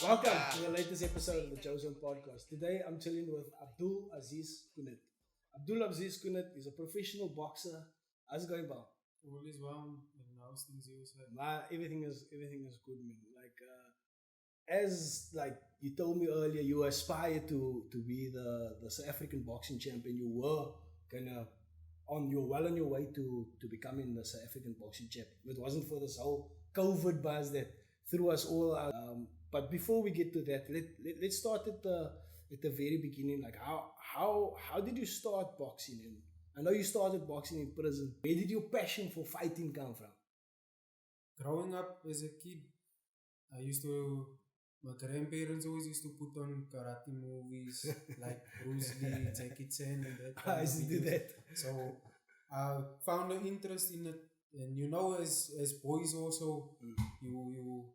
Welcome to the latest episode of the joeZONE podcast. Today I'm chilling with Abdulaziz Kunert. Abdulaziz Kunert is a professional boxer. How's it going, pal? All is well, and how's things you say? Everything is good, man. As you told me earlier, you aspire to be the South African boxing champion. You were kind of you're well on your way to becoming the South African boxing champion. If it wasn't for this whole COVID buzz that threw us all out. But before we get to that, let's start at the very beginning. Like how did you start boxing? And I know you started boxing in prison. Where did your passion for fighting come from? Growing up as a kid, my grandparents always used to put on karate movies like Bruce Lee, Jackie Chan, and that. I used to do that. So I found an interest in it, and as boys also, you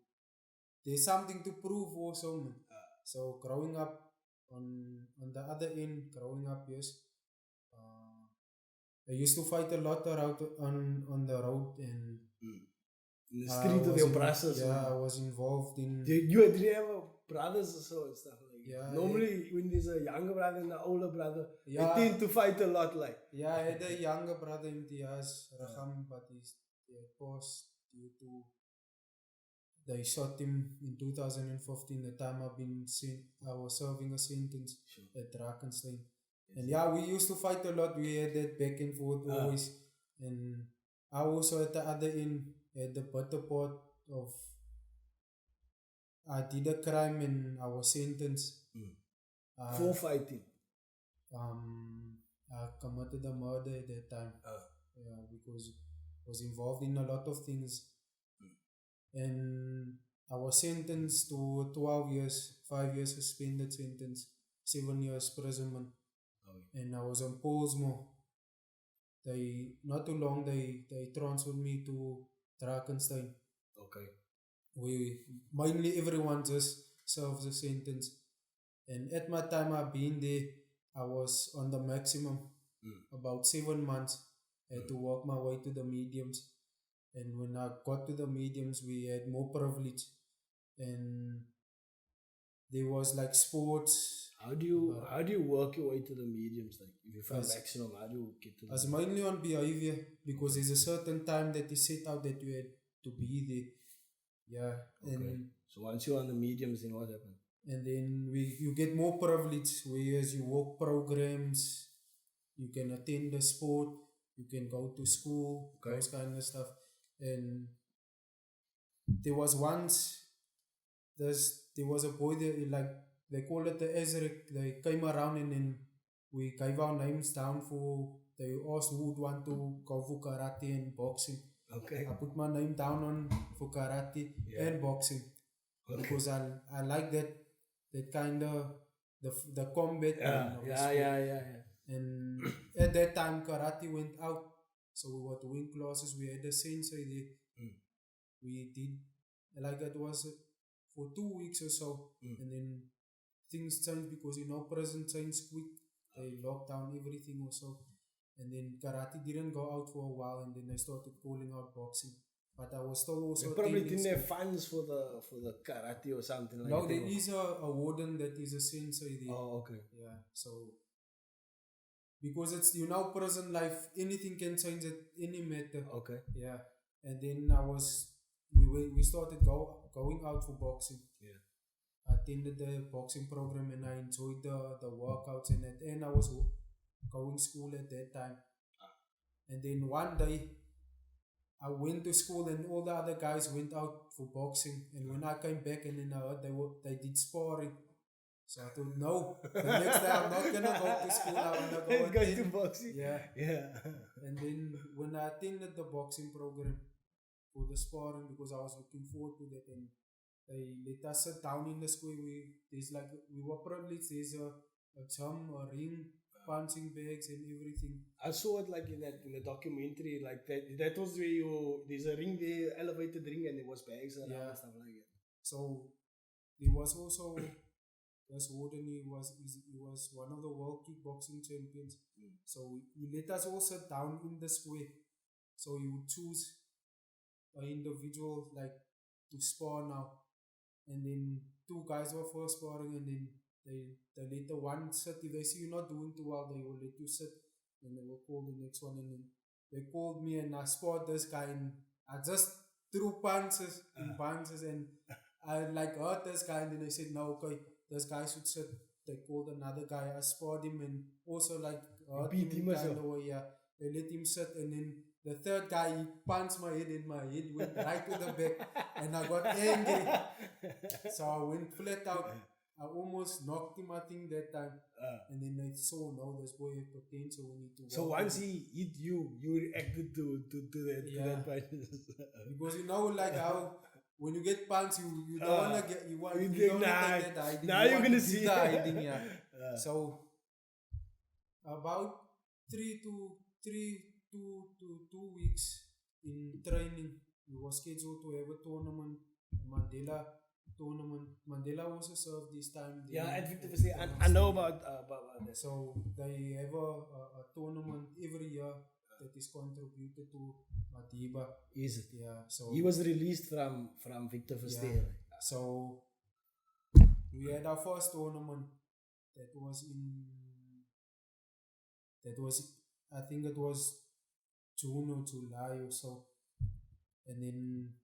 there's something to prove also, man. So growing up on the other end, yes, I used to fight a lot around on the road and. In the street with your brothers. Yeah, I was involved in. Did you have brothers or so and stuff like that? Yeah. Normally, when there's a younger brother and an older brother, Yeah. they tend to fight a lot. Like. Yeah, I had a younger brother in Imtiaz, Raham, but he passed due to. They shot him in 2015. The time I was serving a sentence at Drakenstein. And yeah, we used to fight a lot. We had that back and forth always. And I also at the other end had the better part of I did a crime and I was sentenced. For fighting. I committed a murder at that time. Yeah, because I was involved in a lot of things. And I was sentenced to 12 years, 5 years suspended sentence, 7 years imprisonment. And I was on Polsmo. Not too long, they transferred me to Drakenstein. Okay. Mainly everyone just serves a sentence. And at my time I've been there, I was on the maximum, about 7 months. I had to work my way to the mediums. And when I got to the mediums, we had more privilege. And there was like sports. How do you work your way to the mediums? Like if you find maximum, how do you get to? As mainly on behavior, because there's a certain time that is set out that you had to be there. Yeah. Okay. And so once you're on the mediums, then what happened? And then you get more privilege, whereas you work programs, you can attend the sport, you can go to school, those kind of stuff. And there was a boy there, they call it the Ezrik. They came around and then we gave our names down they asked who would want to go for karate and boxing. Okay. I put my name down for karate and boxing. Okay. Because I like that kind of the combat. Yeah. And at that time karate went out, so we were doing classes. We had a sensei there. We did it was for 2 weeks or so, and then things changed because prison changed quick. They locked down everything also, and then karate didn't go out for a while, and then they started calling out boxing. But I was still also. They probably didn't have funds for the karate or something like that. No, there is a warden that is a sensei there. Oh, okay. Yeah, so because it's prison life, anything can change at any matter. Okay. Yeah, and then we started going out for boxing. Yeah. I attended the boxing program and I enjoyed the workouts and that, and I was going school at that time. And then one day I went to school and all the other guys went out for boxing, and when I came back and then I heard they did sparring. So I thought, no, the next day I'm not gonna go to school. I'm gonna go to boxing. Yeah. Yeah. And then when I attended the boxing program for the sparring, because I was looking forward to that, and they let us sit down in the square. We were privileged. There's a gym, a ring, punching bags and everything. I saw it in the documentary, like that was where there's a ring there, elevated ring, and there was bags around and stuff like that. So there was also this warden. He was one of the world kickboxing champions. So he let us all sit down in the square. So he would choose an individual to spar now. And then two guys were first sparring, and then they let the one sit. If they see you're not doing too well, they will let you sit. And they will call the next one, and then they called me, and I sparred this guy, and I just threw punches and punches, and I like hurt this guy, and then they said, no, okay, this guy should sit. They called another guy, I sparred him, and also like hurt him kind of way, yeah. They let him sit, and then the third guy, he punched my head, and my head went right to the back, and I got angry. So I went flat out. I almost knocked him, I think, that time. And then they saw, no, this boy has potential. We need to. So once he hit you, you reacted to that punch. Because you know, like how when you get punched, you don't want to get, you don't want to take that hiding. Now you're going to see the hiding, yeah. So about 3 to 2 weeks in training, we were scheduled to have a tournament, Mandela tournament. Mandela also served this time. Yeah, at Victor Verstee, I know about that. So they have a tournament every year that is contributed to Madiba. Is it? Yeah. So he was released from Victor Verstee. Yeah. So we had our first tournament that was I think it was June or July or so. And then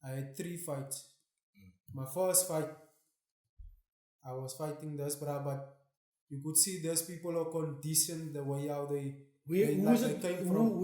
I had 3 fights. My first fight, I was fighting this bra, but you could see those people are conditioned the way how they came from.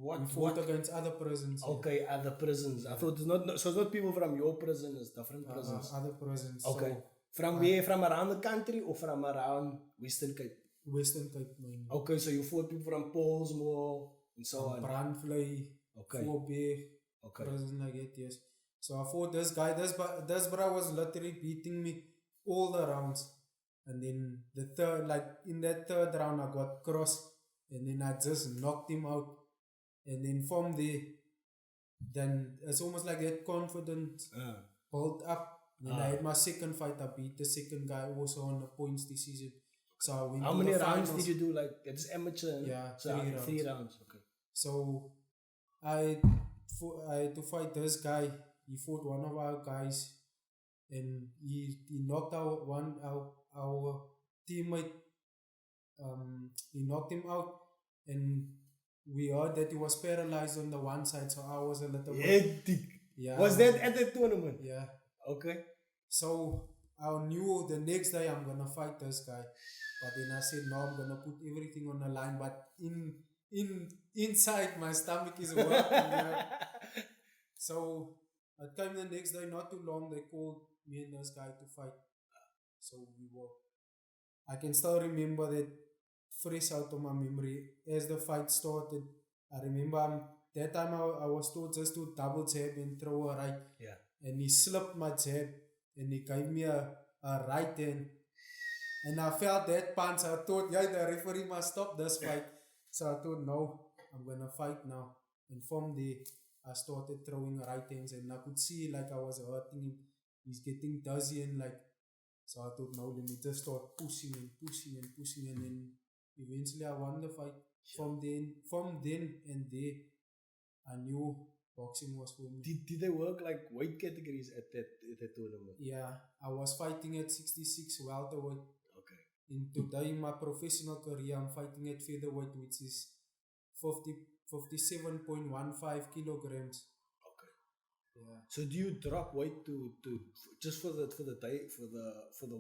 What fought against other prisons. Okay, yeah. Other prisons. Yeah. I thought it's not people from your prison, it's different prisons. Other prisons. Okay. So, from where? From around the country or from around Western Cape? Western Cape, mainly. Okay, so you fought people from Pollsmoor and so on. Brandvlei, okay. Voorbeek, prison like that, yes. So I fought this guy. This bro was literally beating me all the rounds. And then in that third round, I got crossed. And then I just knocked him out. And then from there, then it's almost like that confidence built up. Then I had my second fight. I beat the second guy also on the points decision. So I went. How many rounds did you do? Like, it's amateur? Yeah, so 3 rounds. Okay. So I had to fight this guy. He fought one of our guys, and he knocked our teammate. He knocked him out, and we heard that he was paralyzed on the one side. So I was a little bit. Yeah. Was that at the tournament? Yeah. Okay. So I knew the next day I'm gonna fight this guy, but then I said no, I'm gonna put everything on the line. But inside my stomach is working. So I came the next day, not too long, they called me and this guy to fight. So I can still remember that fresh out of my memory. As the fight started, I remember that time I was told just to double jab and throw a right. Yeah. And he slipped my jab and he gave me a right hand. And I felt that punch. I thought, yeah, the referee must stop this fight. So I thought, no, I'm going to fight now. And from there, I started throwing right hands, and I could see like I was hurting him. He's getting dizzy and like, so I thought, no, let me just start pushing, and then eventually I won the fight. From then and there, I knew boxing was for me. Did they work like weight categories at that tournament? Yeah, I was fighting at 66 welterweight. Okay. In today in my professional career, I'm fighting at featherweight, which is 57.15 kilograms. Okay. Yeah. So do you drop weight to just for the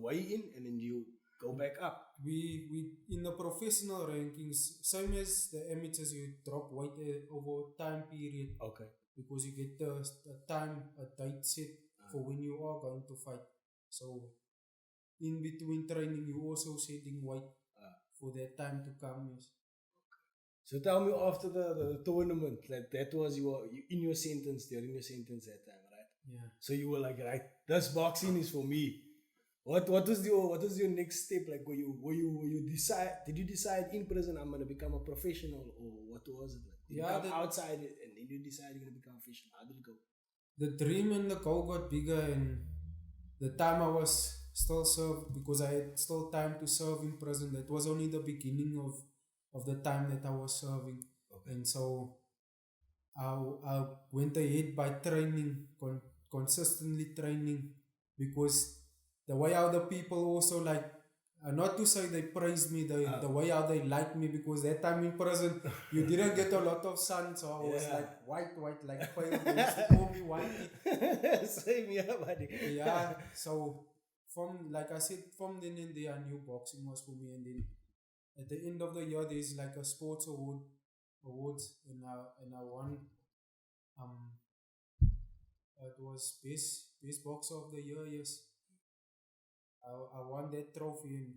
weigh-in, and then you go back up? We in the professional rankings, same as the amateurs, you drop weight over time period. Okay. Because you get a date set for when you are going to fight. So in between training, you also setting weight for that time to come. Yes. So tell me, after the tournament, like that was in your sentence, during your sentence that time, right? Yeah. So you were like, right, this boxing is for me. What was your next step? Like, did you decide in prison I'm gonna become a professional, or what was it like? Did you come outside and then you decide you're gonna become a professional? How did it go? The dream and the goal got bigger, and the time I was still served, because I had still time to serve in prison. That was only the beginning of the time that I was serving. Okay. And so I went ahead by training, consistently training because the way how the people also like, not to say they praise me, the way how they like me, because that time in prison you didn't get a lot of sun, so I was like white, like pale. They used to call me whitey. Same here, buddy. Yeah, so from, like I said, from then and there I knew boxing was for me, and then at the end of the year there's like a sports awards, and I won, um it was best boxer of the year. Yes, I won that trophy,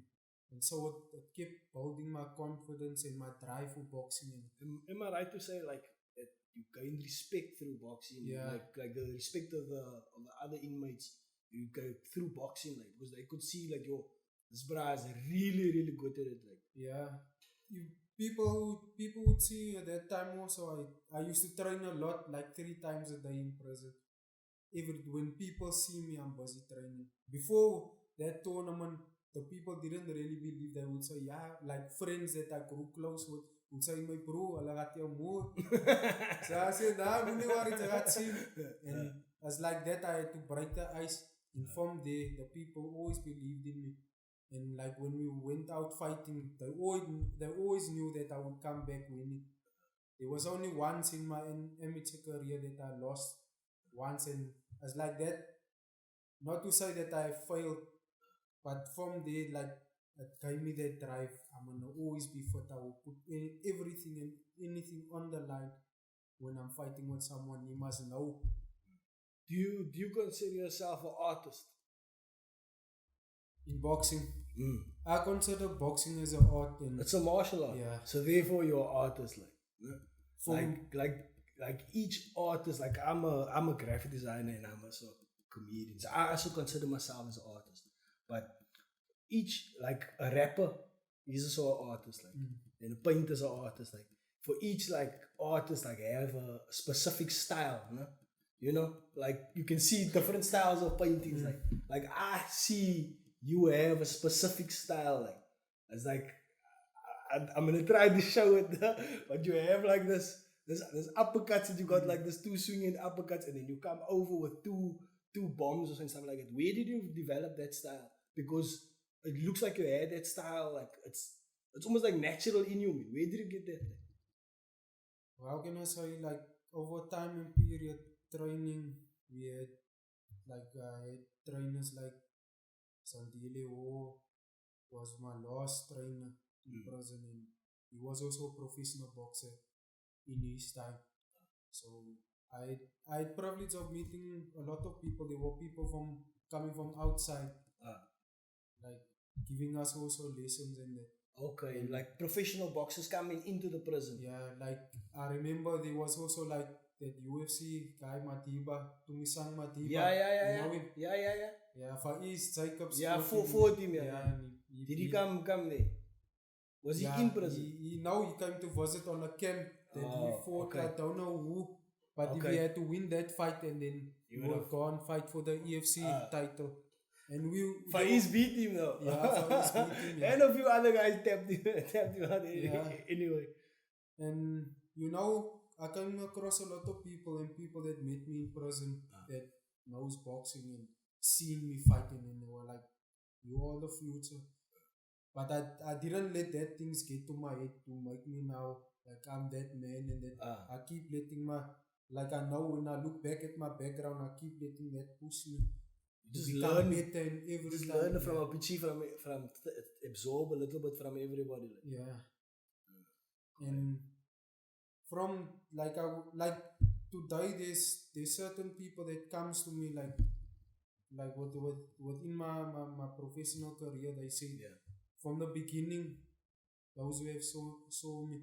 and so it kept building my confidence and my drive for boxing. And Am I right to say like that you gain respect through boxing? Yeah. Like the respect of the other inmates you get through boxing, like, because they could see like, yo, this bra is really good at it, like. yeah, people would see at that time also. I used to train a lot, like 3 times a day in prison. When people see me, I'm busy training. Before that tournament, the people didn't really believe. They would say, yeah, like friends that I grew close with would say, my bro, I got your mood. So I said, nah, I'm worried, I got seen. And as like that, I had to break the ice. And from there, the people always believed in me. And like when we went out fighting, they always knew that I would come back winning. There was only once in my amateur career that I lost once, and as like that, not to say that I failed, but from there, like, it gave me that drive. I'm gonna always be fit. I will put everything and anything on the line when I'm fighting with someone. You must know. Do you consider yourself an artist In boxing? I consider boxing as an art, and it's a martial art. Yeah. So therefore you're an artist, like each artist, like I'm a graphic designer and I'm also a comedian. So I also consider myself as an artist. But each, like a rapper, he's also an artist, like, and a painter's an artist. Like, for each like artist, like, have a specific style, you know, like you can see different styles of paintings. Like I see you have a specific style, like it's like I'm gonna try to show it, but you have like this uppercuts that you got, like this 2 swinging uppercuts, and then you come over with two bombs or something like that. Where did you develop that style? Because it looks like you had that style, like it's almost like natural in you. Where did you get that? Well, how can I say, like, over time and period training, we had like trainers like Sandile Ho was my last trainer in prison, and he was also a professional boxer in his time. So I had privilege of meeting a lot of people. There were people coming from outside, like giving us also lessons and that. Okay, like professional boxers coming into the prison. Yeah, like I remember there was also like that UFC guy Madiba, Tumisang Madiba. Yeah. You know him? Yeah. Yeah, Far East Jacobs. Yeah, for him. Yeah. And Did he come there? Was he in prison? He came to visit on a camp that he fought. Okay. I don't know who, but if he had to win that fight, and then he would go and fight for the EFC title. And Far East beat him though. Yeah, Far East beat him. Yeah. And a few other guys tapped him out anyway. And you know, I came across a lot of people and people that met me in prison that knows boxing and seen me fighting, and they were like, "You are the future." But I didn't let that things get to my head to make me now like I'm that man, and that I keep letting like I know when I look back at my background, I keep letting that push me. Just learn better in every just time. Learn from a pitchy, from absorb a little bit from everybody. Yeah. And from like today, there's certain people that comes to me like within my professional career. They say from the beginning, those who have saw me,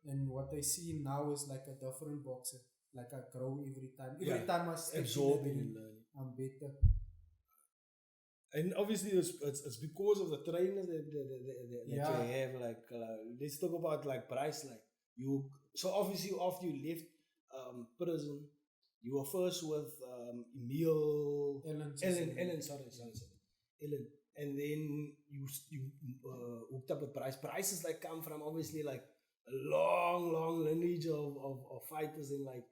and what they see now is like a different boxer. Like I grow every time. Every time I step absorbing and learning. I'm better. And obviously it's because of the trainers that you have. Like let's talk about like Bryce. Like you, so obviously after you left prison, you were first with Ellen, and then you hooked up with Bryce. Bryce is like come from obviously like a long lineage of fighters, and like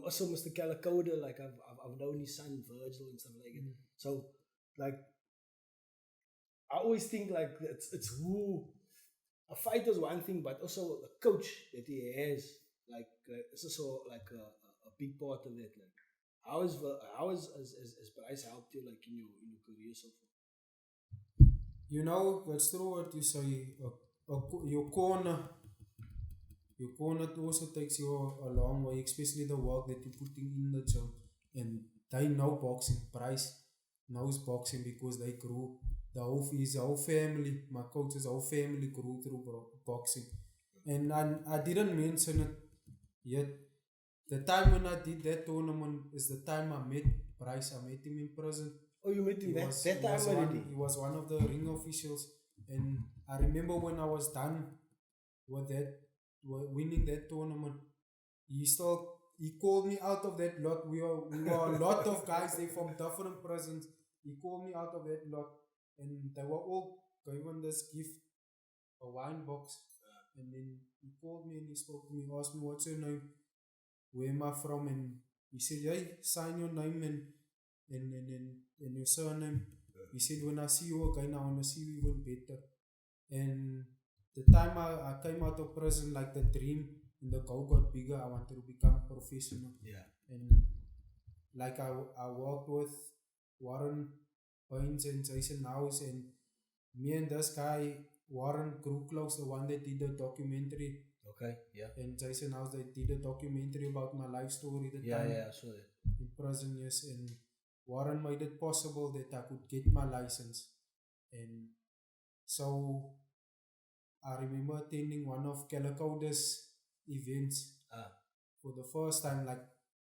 also Mr. Calicoda, like I've known his son Virgil and stuff like that. So like I always think like it's who a fighter is one thing, but also the coach that he has, like it's also like a big part of it. Like how is Bryce helped you like in your career so far? You know, it's true what you say. Your corner, also takes you a long way, especially the work that you're putting in the gym. And they know boxing. Bryce knows boxing because they grew. His whole family, my coach's whole family grew through boxing. And I didn't mention it yet. The time when I did that tournament is the time I met Bryce. I met him in prison. Oh, you met him that time already? He was one of the ring officials. And I remember when I was done with that, winning that tournament, he called me out of that lot. We were a lot of guys there from different prisons. He called me out of that lot, and they were all given this gift, a wine box. And then he called me and he spoke to me, asked me, what's your name? Where am I from? And he said, hey, sign your name and your surname. He said, when I see you again, I want to see you even better. And the time I came out of prison, like the dream and the goal got bigger, I wanted to become professional. Yeah. And like I worked with Warren Baines and Jason House, and me and this guy, Warren grew close, the one that did the documentary. Okay, yeah. And Jason House, they did a documentary about my life story. Yeah, I saw that. In prison, yes. And Warren made it possible that I could get my license. And so I remember attending one of Calicoda's events for the first time, like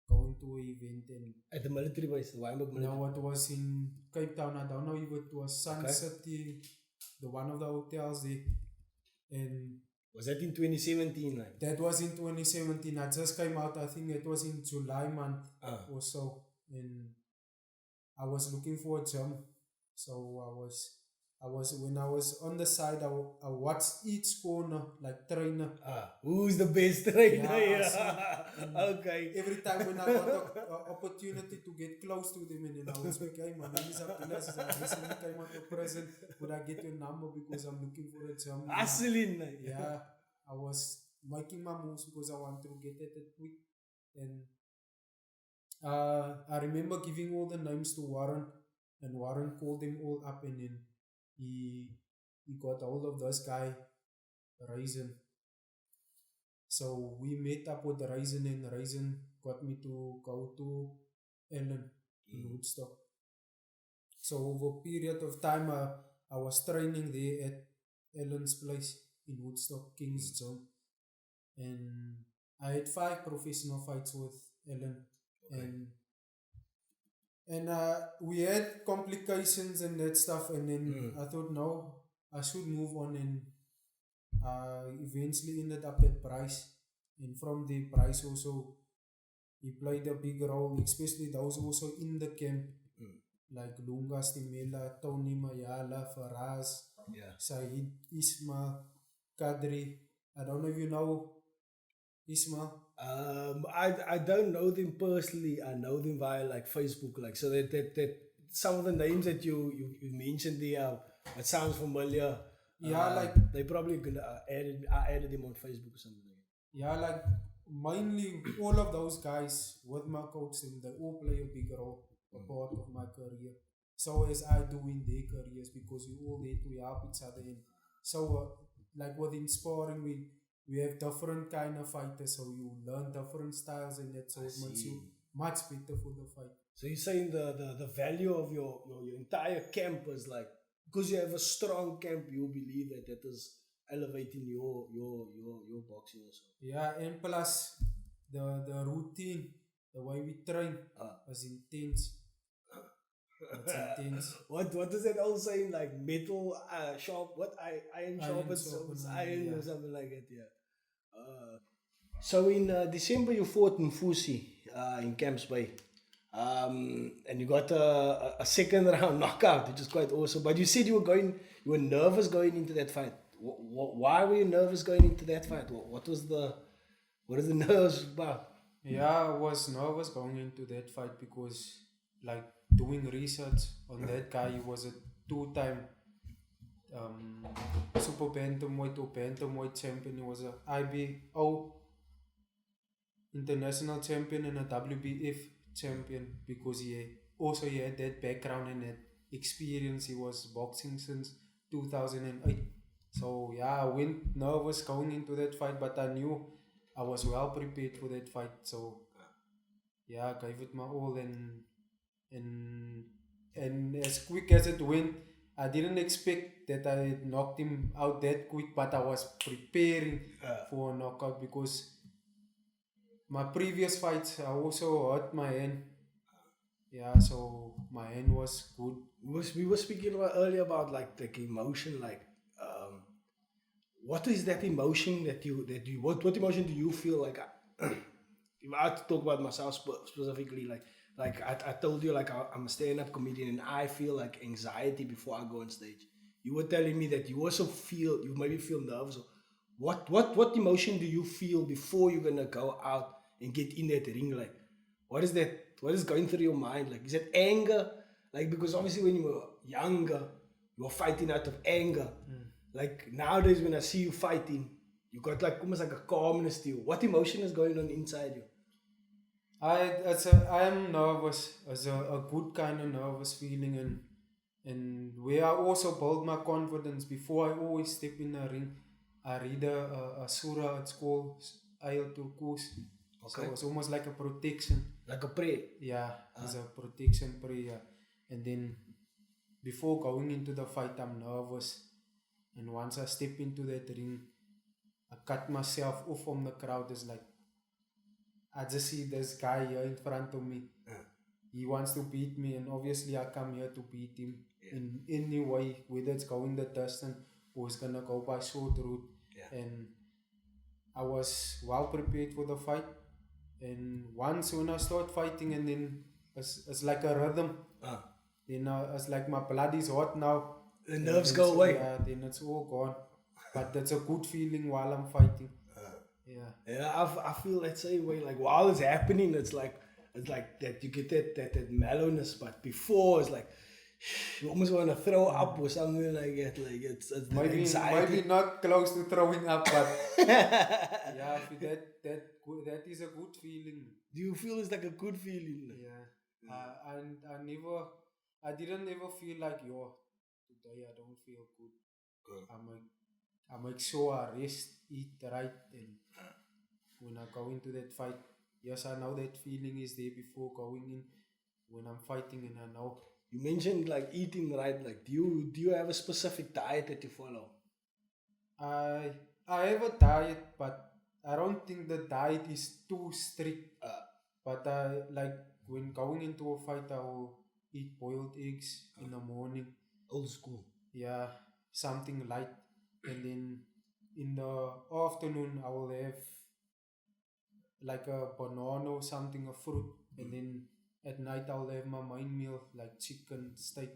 going to an event. And at the military base, the Wynberg military? No, it was in Cape Town. I don't know if it was Sun City, the one of the hotels there. And was that in 2017? Like? That was in 2017. I just came out, I think it was in July month or so. And I was looking for a gym. So I was when I was on the side, I watched each corner, like trainer. Who's the best trainer? Yeah. Okay. Every time when I got an opportunity to get close to them, and then I would speak, hey, my name is Abdulaziz. I recently came out of prison. Could I get your number because I'm looking for a gym? Aslin. Yeah. I was making my moves because I wanted to get at it quick. And I remember giving all the names to Warren, and Warren called them all up, and then he got hold of this guy, Raisin. So we met up with Raisin, and Raisin got me to go to Ellen in Woodstock. So over a period of time, I was training there at Ellen's place in Woodstock, King's Gym. And I had 5 professional fights with Ellen. And we had complications and that stuff, and then I thought, no, I should move on, and eventually ended up at Bryce. And from the Bryce also, he played a big role, especially those also in the camp, like Lunga Stimela, Tony Mayala, Faraz, Saeed, Isma, Kadri. I don't know if you know Isma. I don't know them personally. I know them via like Facebook, like so that some of the names that you mentioned there, it sounds familiar. Yeah, like they probably could I added them on Facebook or something. Yeah, like mainly all of those guys with my coaching, they all play a big role, a part of my career. So as I do in their careers, because we all there to help each other. And so like with Inspiring, we have different kind of fighters, so you learn different styles, and that so it makes you much better for the fight. So you're saying the value of your entire camp is like, because you have a strong camp, you believe that is elevating your boxing also. Yeah, and plus the routine, the way we train is intense. It's intense. What does that all saying, like metal sharp? What iron sharpens iron or something like that? Yeah. So in December you fought Mfusi in Camps Bay, and you got a second round knockout, which is quite awesome. But you said you were nervous going into that fight. Why were you nervous going into that fight? What is the nerves about? Yeah, I was nervous going into that fight because, like, doing research on that guy. He was a 2-time super bantamweight or bantamweight champion. He was a IBO international champion and a WBF champion because he had that background and that experience. He was boxing since 2008. So yeah, I went nervous going into that fight, but I knew I was well prepared for that fight. So yeah, I gave it my all, and as quick as it went, I didn't expect that I knocked him out that quick, but I was preparing for a knockout because my previous fights I also hurt my hand. Yeah, so my hand was good. We were speaking about earlier about like the emotion, like what is that emotion that you what emotion do you feel like? If I had to talk about myself specifically, like I told you, like I'm a stand-up comedian and I feel like anxiety before I go on stage. You were telling me that you also feel, you maybe feel nervous. What emotion do you feel before you're gonna go out and get in that ring? Like, what is that? What is going through your mind? Like, is it anger? Like, because obviously when you were younger, you were fighting out of anger. Like nowadays when I see you fighting, you got like almost like a calmness to you. What emotion is going on inside you? I am nervous. It's a good kind of nervous feeling, and where I also build my confidence before I always step in the ring. I read a surah. It's called Ayatul Kursi. Okay. So it's almost like a protection. Like a prayer. Yeah, it's a protection prayer. And then before going into the fight, I'm nervous. And once I step into that ring, I cut myself off from the crowd. It's like, I just see this guy here in front of me. He wants to beat me, and obviously I come here to beat him in any way, whether it's going the distance or it's gonna go by short route. And I was well prepared for the fight. And once when I start fighting, and then it's like a rhythm. Then it's like my blood is hot now. The nerves go away. Yeah, then it's all gone. But that's a good feeling while I'm fighting. Yeah, I feel that same way. Like while it's happening, it's like that you get that mellowness. But before, it's like you almost want to throw up or something like that. Like it's maybe anxiety. Maybe not close to throwing up, but yeah, that is a good feeling. Do you feel it's like a good feeling? Yeah. And I didn't ever feel like, today I don't feel good. I make sure I rest, eat right, and when I go into that fight, yes, I know that feeling is there before going in when I'm fighting, and I know. You mentioned like eating right. Like, do you have a specific diet that you follow? I have a diet, but I don't think the diet is too strict. But I like when going into a fight, I will eat boiled eggs in the morning. Old school. Yeah, something light. And then in the afternoon, I will have like a banana or something, a fruit. And then at night, I'll have my main meal, like chicken, steak,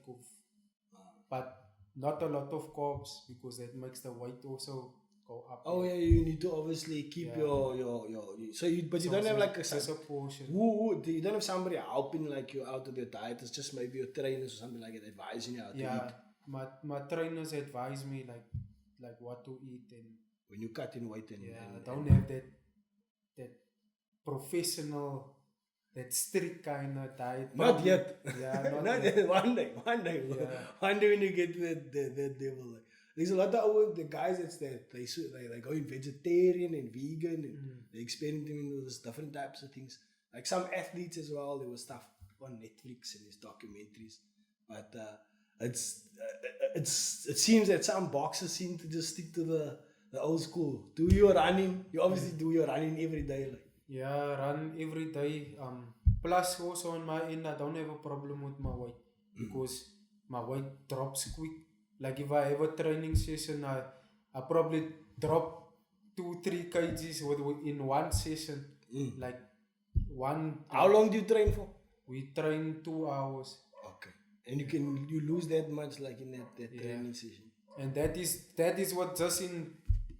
but not a lot of carbs because that makes the weight also go up. Oh yeah, you need to obviously keep your so you don't have like a portion. You don't have somebody helping like you out of your diet. It's just maybe your trainers or something like that advising you how to eat. My trainers advise me like what to eat, and when you cut in weight and I don't have that professional, that strict kind of diet. Not yet. Yeah, not yet. One day. Yeah. One day when you get to that level. Like, there's a lot of the guys they go in vegetarian and vegan and they experimenting with these different types of things. Like some athletes as well, there was stuff on Netflix and these documentaries. But it seems that some boxers seem to just stick to the old school. Do your running. You obviously do your running every day. Like. Yeah, run every day. Plus also on my end, I don't have a problem with my weight because my weight drops quick. Like if I have a training session, I probably drop 2-3 kgs in one session. Like one. How long do you train for? We train 2 hours. Okay. And you lose that much like in that training session. And that is what just in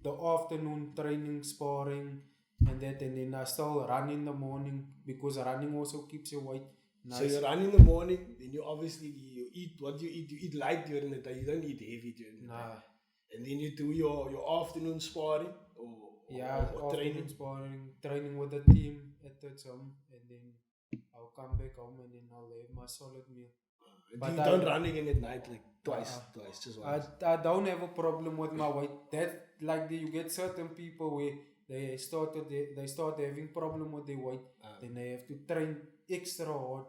the afternoon training, sparring, and then I still run in the morning because running also keeps your weight Nice. So you run in the morning, then you obviously you eat what you eat. You eat light during the day. You don't eat heavy during the day. And then you do your afternoon sparring or training. Training with the team at the gym, and then I'll come back home and then I'll have my solid meal. But you don't run again at night like twice, just once. I don't have a problem with my weight. That like you get certain people where they start having problem with their weight, then they have to train extra hard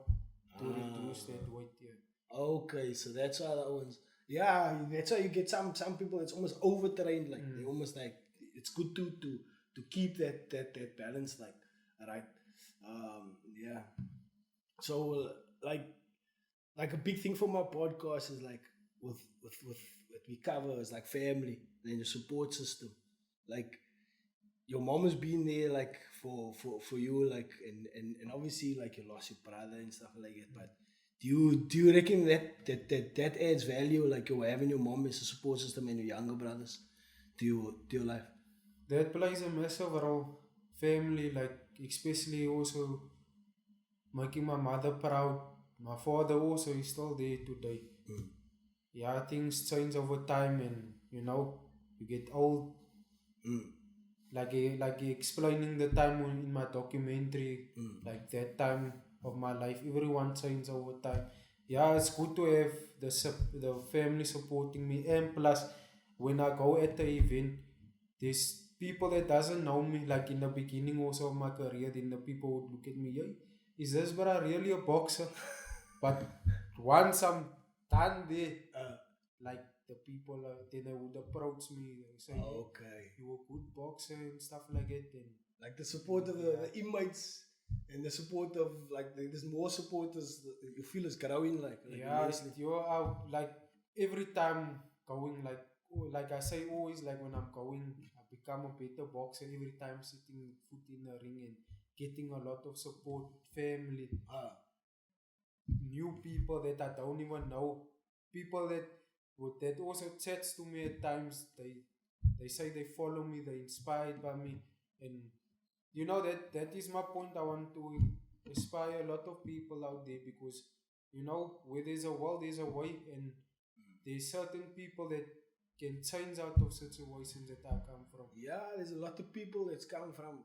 to reduce that weight. Yeah. Okay, so that's why that one's. Yeah, that's why you get some people that's almost overtrained. Like they almost like it's good to keep that balance. Like, right? Yeah. So like a big thing for my podcast is like with what we cover is like family and your support system. Like your mom has been there like for you, like and obviously like you lost your brother and stuff like that. But do you reckon that adds value, like you having your mom as a support system and your younger brothers to your life? That plays a massive role. Family, like especially also making my mother proud. My father also is still there today. Yeah, things change over time, and you get old. Like explaining the time in my documentary, like that time of my life, everyone changes over time. Yeah, it's good to have the family supporting me, and plus when I go at the event, there's people that doesn't know me. Like in the beginning also of my career, then the people would look at me, hey, is this brother really a boxer? But once I'm done there, like the people, then they would approach me. They say, okay, you a good boxer and stuff like that. And like the support of the inmates and the support of like there's more supporters. You feel is growing like yeah, you're out like every time going like I say always, like when I'm going, I become a better boxer every time sitting foot in the ring and getting a lot of support, family, new people that I don't even know, people that also chats to me at times. They say they follow me, they're inspired by me, and that is my point. I want to inspire a lot of people out there, because where there's a will, there's a way, and there's certain people that can change out of situations that I come from. Yeah, there's a lot of people that's come from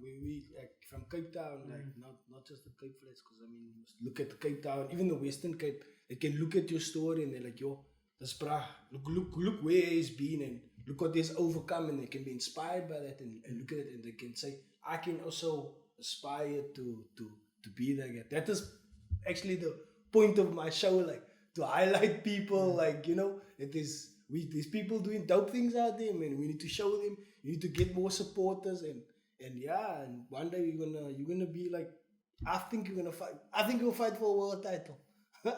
where we like from Cape Town, like not just the Cape Flats, because I mean look at the Cape Town, even the Western Cape, they can look at your story and they're like, yo, this brah, look where he's been and look what he's overcome, and they can be inspired by that and look at it and they can say, I can also aspire to be like that. That is actually the point of my show, like to highlight people, like there's people doing dope things out there, man. We need to show them. You need to get more supporters, and one day you're gonna be like, I think you're gonna fight. I think you'll fight for a world title.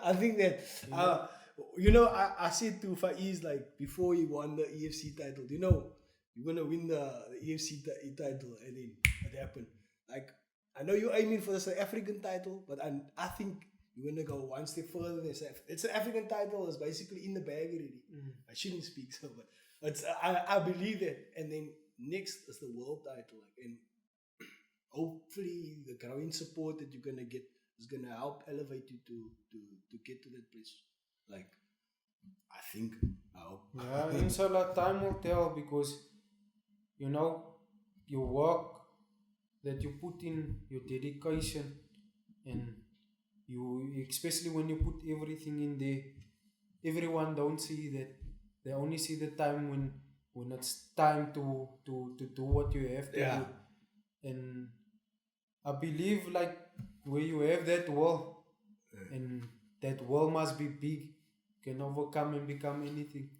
I think that I said to Faiz, like before he won the EFC title, you're gonna win the EFC title, and then it happened. Like I know you're aiming for the South African title, but I think you're gonna go one step further than it's an African title. It's basically in the bag already. I shouldn't speak so, but it's I believe that. And then next is the world title, and hopefully the growing support that you're gonna get is gonna help elevate you to get to that place. Like I hope. Yeah, inshallah, time will tell, because your work that you put in, your dedication, and you, especially when you put everything in there, everyone don't see that. They only see the time when it's time to do what you have to do. And I believe like where you have that wall, and that wall must be big, can overcome and become anything.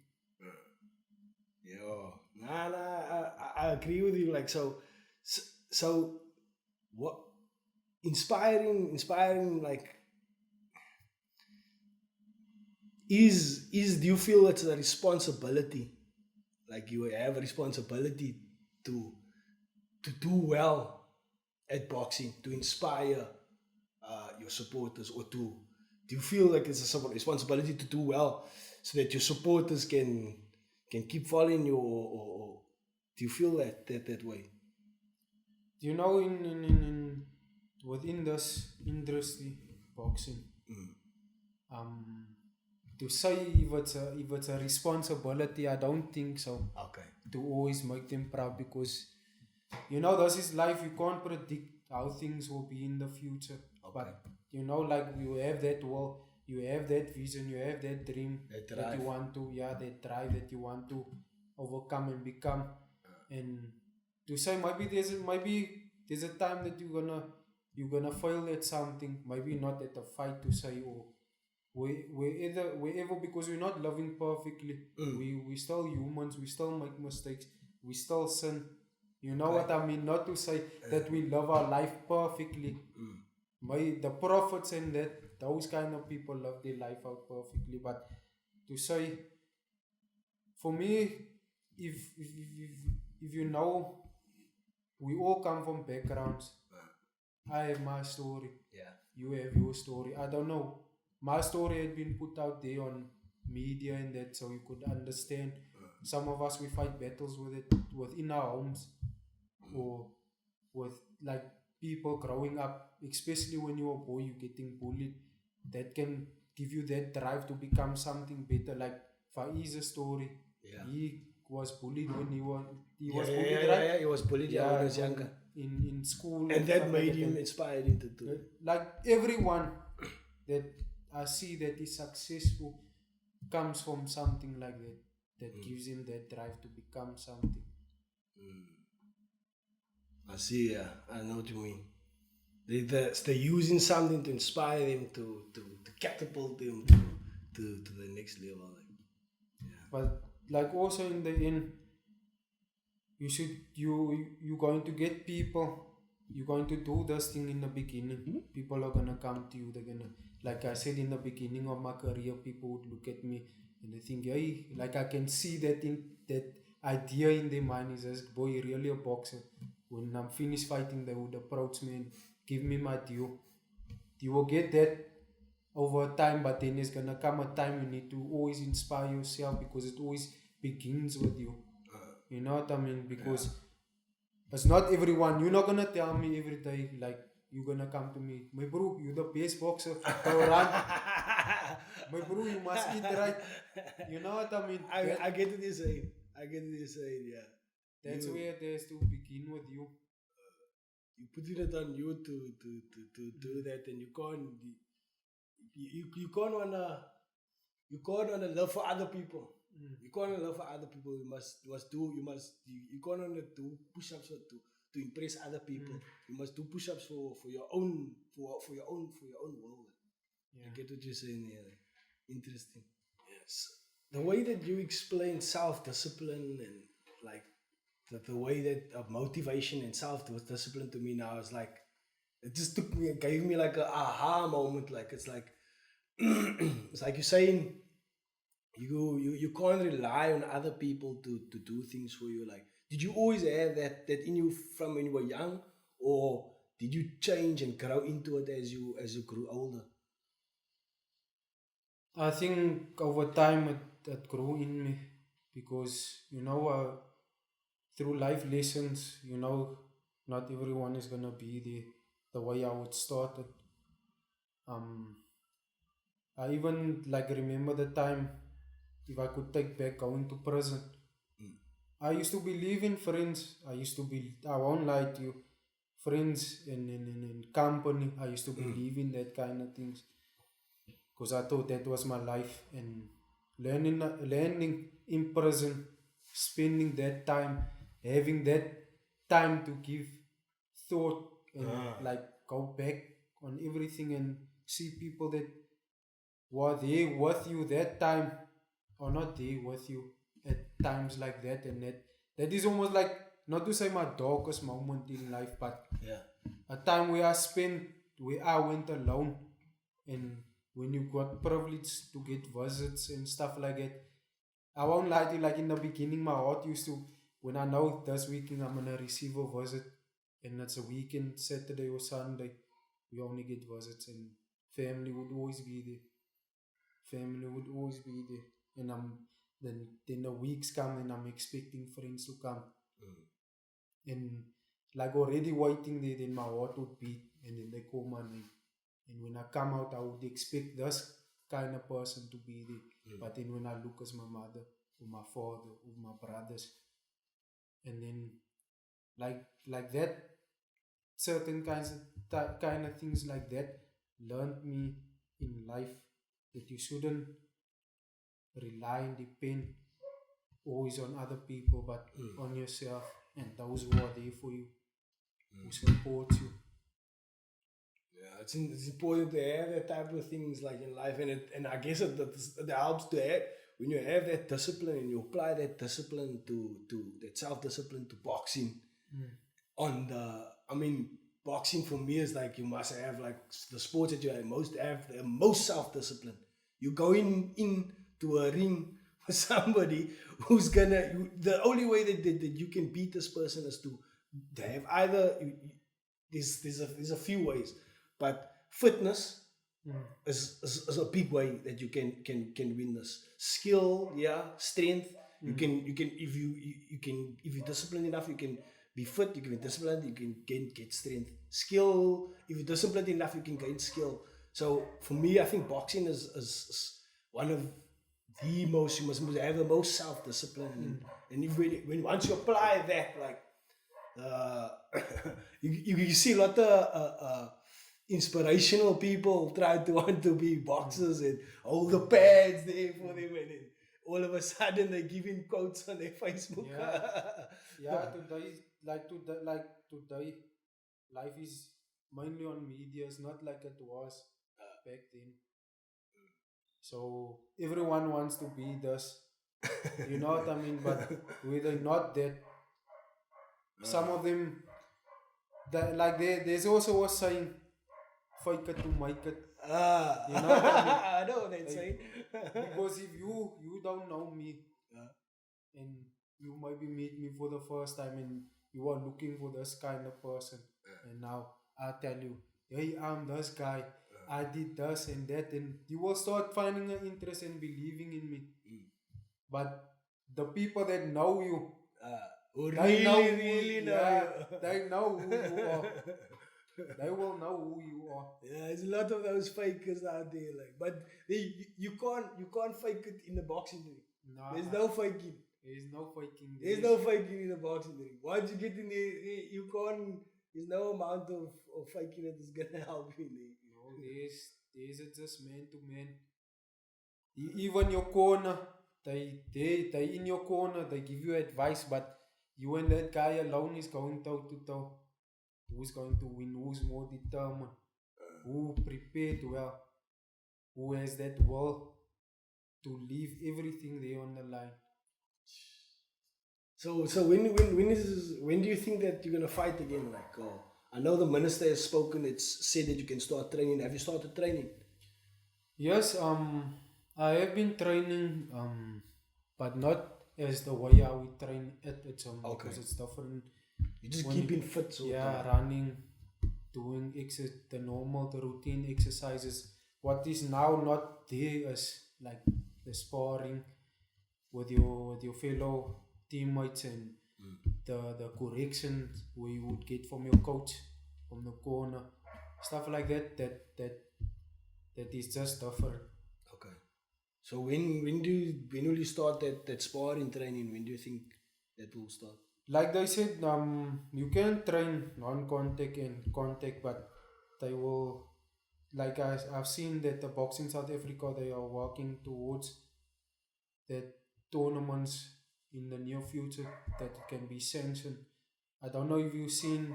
I agree with you. Like so what inspiring like is do you feel it's a responsibility, like you have a responsibility to do well at boxing, to inspire your supporters, or do you feel like it's a responsibility to do well so that your supporters can keep following you, or do you feel that way? In within this industry, boxing. To say if it's a responsibility, I don't think so. Okay. To always make them proud, because this is life. You can't predict how things will be in the future. Okay. But like you have that will, you have that vision, you have that dream that you want to, that drive that you want to overcome and become. And to say maybe there's a time that you're gonna fail at something, maybe not at a fight, to say, or wherever, because we're not living perfectly. We still humans, we still make mistakes, we still sin. You know what I mean? Not to say that we live our life perfectly. The prophets and those kind of people live their life out perfectly. But to say, for me, if we all come from backgrounds. I have my story. Yeah. You have your story. I don't know. My story had been put out there on media and that, so you could understand. Some of us, we fight battles with it within our homes, or with like people growing up, especially when you're a boy, you're getting bullied. That can give you that drive to become something better. Like Faiza's story. Yeah. He was bullied when he was He was bullied when he was younger. In school. And that made him inspired him to do it. Like everyone that I see that is successful comes from something like that. That gives him that drive to become something. I see, I know what you mean. They're using something to inspire them to catapult them to the next level. But like also in the end, you're going to get people. You're going to do this thing in the beginning. People are gonna come to you. They're gonna, like I said in the beginning of my career, people would look at me and they think, hey, like I can see that idea in their mind is, this boy really a boxer. When I'm finished fighting, they would approach me and give me my due. You will get that over time, but then there's gonna come a time you need to always inspire yourself, because it always begins with you. You know what I mean? Because it's not everyone. You're not gonna tell me every day, like, you're gonna come to me, my bro, you're the best boxer. Go run. My bro, you must eat right. You know what I mean? I get what you're saying. Yeah. That's where it has to begin with you. You put it on you to do that, and you can't wanna live for other people. You can't wanna live for other people. You can't wanna do push-ups to impress other people. You must do push-ups for your own world. Yeah. I get what you're saying here. Interesting. Yes. The way that you explain self-discipline and like the way that of motivation and self-discipline to me now is like, it just gave me like a aha moment. Like it's like it's like you're saying you can't rely on other people to do things for you. Like, did you always have that in you from when you were young, or did you change and grow into it as you grew older? I think over time it grew in me, because through life lessons, not everyone is gonna be the way I would start it. I even like remember the time, if I could take back going to prison. I used to believe in friends. I won't lie to you, friends and company. I used to believe in that kind of things, because I thought that was my life. And learning in prison, spending that time, having that time to give thought and like go back on everything and see people that were there with you that time, or not there with you at times like that. And that is almost like, not to say my darkest moment in life, but a time where I went alone. And when you got privilege to get visits and stuff like that, I won't lie to you, like in the beginning my heart used to, when I know this weekend I'm gonna receive a visit, and it's a weekend, Saturday or Sunday, we only get visits, and family would always be there. And then the weeks come and I'm expecting friends to come. And like already waiting there, then my heart would beat, and then they call my name. And when I come out, I would expect this kind of person to be there. But then when I look as my mother, or my father, or my brothers, and then like that, certain kind of things like that learned me in life that you shouldn't rely and depend always on other people, but on yourself and those who are there for you, who support you. Yeah, it's important to have that type of things like in life, and I guess it helps to have when you have that discipline and you apply that discipline to that self-discipline to boxing. Boxing for me is like you must have like the sports that you have the most self-discipline. You go in to a ring with somebody who's the only way that you can beat this person is to have either there's a few ways, but fitness is a big way that you can win this. Skill, strength. You can if you're disciplined enough, you can be fit. You can be disciplined. You can get strength. Skill. If you're disciplined enough, you can gain skill. So for me, I think boxing is one of the most. You must have the most self-discipline, and if when once you apply that, like you see a lot of inspirational people try to want to be boxers and all the pads there for them, and then all of a sudden they're giving quotes on their Facebook. Today, life is mainly on media. It's not like it was back then. So everyone wants to be this. You know what I mean? But whether not that, some of them, there's also a saying, fake it to make it. You know what I mean? I know what they say. Because if you don't know me, and you maybe meet me for the first time and you are looking for this kind of person, and now I tell you, hey, I'm this guy, I did this and that, and you will start finding an interest and believing in me. But the people that know you, they know who you are. They will know who you are. Yeah, there's a lot of those fakers out there, but you can't fake it in the boxing ring. No, there's no faking. There's no faking. There's no faking in the boxing ring. Once you get in there, you can't. There's no amount of faking that is gonna help you. No, there's just man to man. Even your corner, they in your corner. They give you advice, but you and that guy alone is going toe to toe. Who's going to win? Who's more determined? Who prepared well? Who has that will to leave everything there on the line? So when do you think that you're gonna fight again? I know the minister has spoken. It's said that you can start training. Have you started training? Yes. I have been training. But not as the way how we train at because it's different. You just keeping fit. Running, doing the routine exercises. What is now not there is like the sparring with your fellow teammates and the corrections we would get from your coach, from the corner, stuff like that. That is just different. Okay. So when will you start that sparring training? When do you think that will start? Like they said, you can train non-contact and contact, but they will, like I've seen that the Boxing South Africa, they are working towards that tournaments in the near future that can be sanctioned. I don't know if you've seen,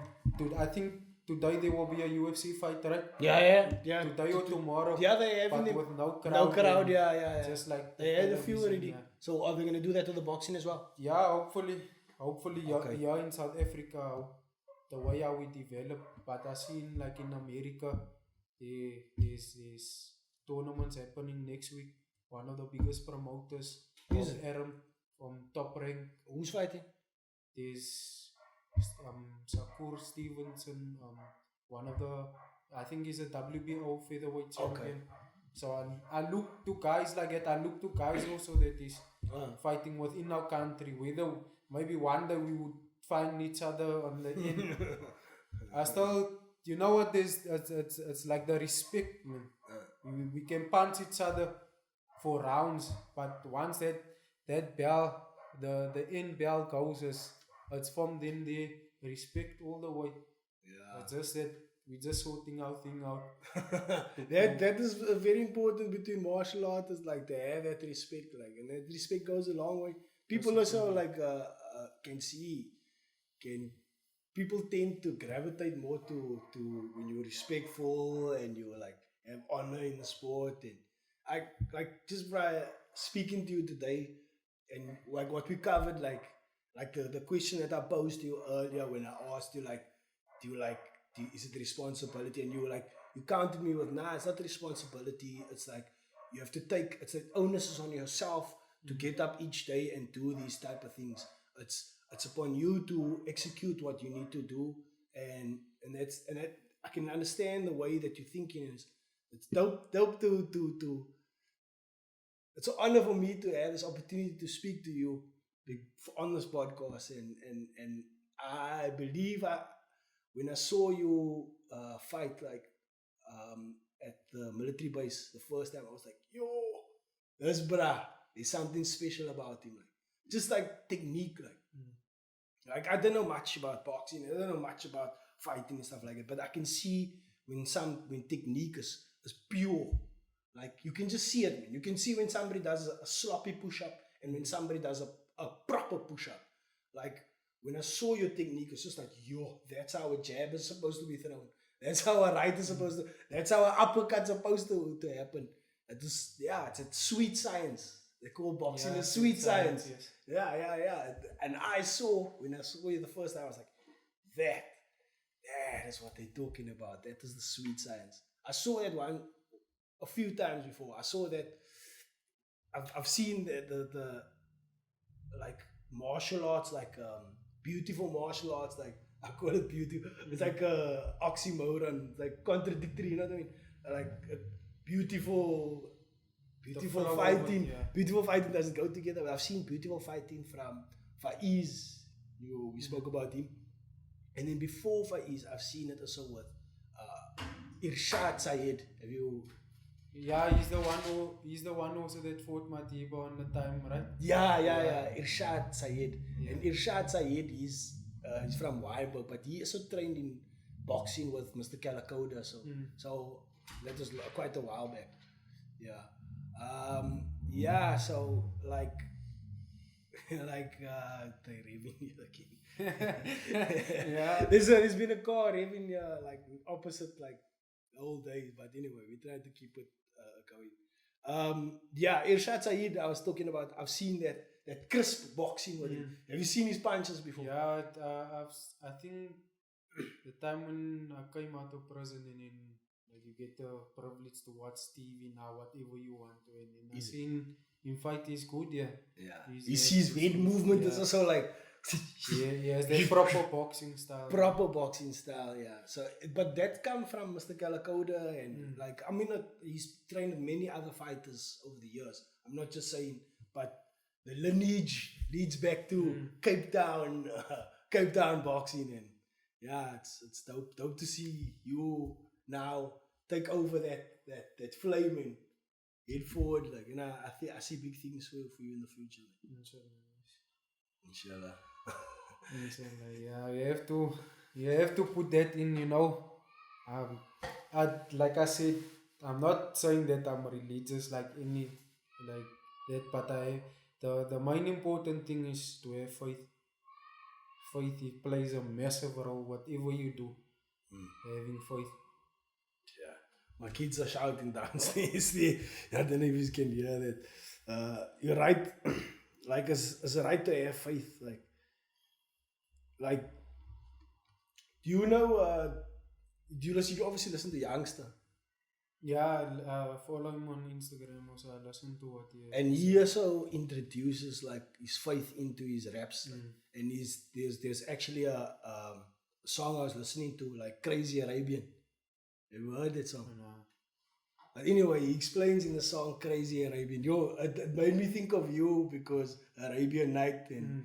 I think today there will be a UFC fight, right? Yeah. Today or tomorrow. Yeah, they have but with no crowd. No crowd, yeah. Just like they had a few already. Yeah. So are they going to do that to the boxing as well? Yeah, hopefully here in South Africa, the way how we develop. But I've seen like in America, there's tournaments happening next week. One of the biggest promoters, Aaron from Top Rank. Who's fighting? There's Shakur Stevenson, one of the, I think he's a WBO featherweight champion. So I look to guys like that. I look to guys also that is fighting within our country. Whether maybe one day we would find each other on the end. I still you know what this? It's like the respect, man. We can punch each other for rounds, but once that bell, the end bell goes, it's from then the respect all the way. Yeah. It's just that we just sorting our thing out. that is very important between martial artists, like to have that respect, like, and that respect goes a long way. People also like can people tend to gravitate more to when you're respectful and you like have honor in the sport. And I like just by speaking to you today and like what we covered, like the question that I posed to you earlier when I asked you like, is it responsibility? And you were like, you counted me with, nah, it's not responsibility. It's like you have to take, it's like onus is on yourself to get up each day and do these type of things. It's upon you to execute what you need to do, and that I can understand the way that you're thinking is. It's dope to it's an honor for me to have this opportunity to speak to you on this podcast, and I believe when I saw you fight like at the military base the first time, I was like, yo, this brah, there's something special about him, like just like technique, like I don't know much about boxing, I don't know much about fighting and stuff like that, but I can see when technique is pure. Like you can just see it, man. You can see when somebody does a sloppy push-up and when somebody does a proper push-up. Like when I saw your technique, it's just like, yo, that's how a jab is supposed to be thrown. That's how a right is supposed to, that's how an uppercut's supposed to happen. It's a sweet science. They call boxing a sweet science. Yes. Yeah. And when I saw you the first time, I was like, that is what they're talking about. That is the sweet science. I saw that one a few times before. I saw that. I've seen the like martial arts, like beautiful martial arts, like I call it beautiful. It's like a oxymoron, like contradictory. You know what I mean? Like beautiful fighting. Beautiful fighting doesn't go together. But I've seen beautiful fighting from Faiz. We spoke about him, and then before Faiz, I've seen it also with Irshad Sayed. Have you? Yeah, he's the one also that fought Madiba on the time, right? Yeah. Irshad Sayed. Yeah. And Irshad Sayed he's from Waiba, but he also trained in boxing with Mr. Calacoda, so that was quite a while back. So like the revenue again. Yeah. There's been a car revenue like opposite like the old days, but anyway, we try to keep it going. Irshad Sayed, I was talking about. I've seen that crisp boxing with him. Have you seen his punches before? Yeah, I think the time when I came out of prison and then like you get the privilege to watch TV now, whatever you want to, and I've seen him fight. He's good, yeah. His head movement is also like. Yes, the proper boxing style. Proper boxing style, yeah. So, but that comes from Mr. Calacoda, and like I mean, he's trained many other fighters over the years. I'm not just saying, but the lineage leads back to Cape Town boxing, and it's dope to see you now take over that flame and head forward. Like, I see big things for you in the future. Inshallah. Yeah, you have to put that in, like I said, I'm not saying that I'm religious like that, but the main important thing is to have faith. Faith, it plays a massive role whatever you do. Having faith. Yeah. My kids are shouting downstairs. I don't know if you can hear that. You're right. Like it's a right to have faith. Like, do you know? You obviously listen to Youngster. Yeah, follow him on Instagram also. I listen to what he. And he also introduces like his faith into his raps. And there's actually a song I was listening to, like Crazy Arabian. Have you heard that song? No. But anyway, he explains in the song Crazy Arabian. It made me think of you because Arabian Night and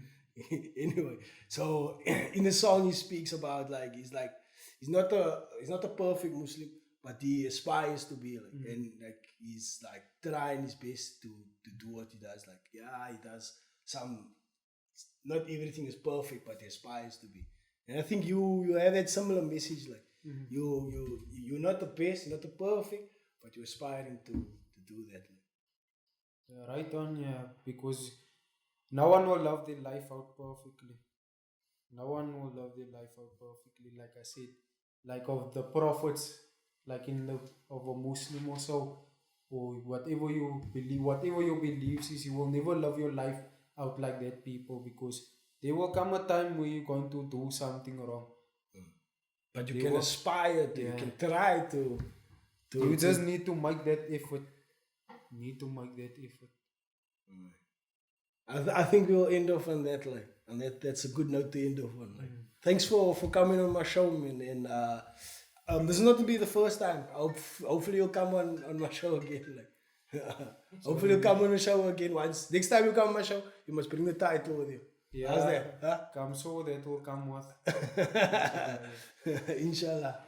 anyway. So in the song he speaks about like he's not a perfect Muslim, but he aspires to be like, and like he's like trying his best to do what he does. Like he does some. Not everything is perfect, but he aspires to be. And I think you have that similar message. Like you're not the best, you're not the perfect, but you're aspiring to do that. Yeah, right on, yeah, because no one will love their life out perfectly. No one will love their life out perfectly, like I said, like of the prophets, like in the of a Muslim or so, or whatever your beliefs is, you will never love your life out like that, people, because there will come a time where you're going to do something wrong. But you can aspire to, you can try to. You just need to make that effort. I think we'll end off on that, like, and that's a good note to end off on. Like, thanks for coming on my show, man. And this is not to be the first time. Hopefully you'll come on my show again. Like, hopefully you'll come on the show again once. Next time you come on my show, you must bring the title with you. Yeah, how's that? Huh? Come so that will come with. Inshallah.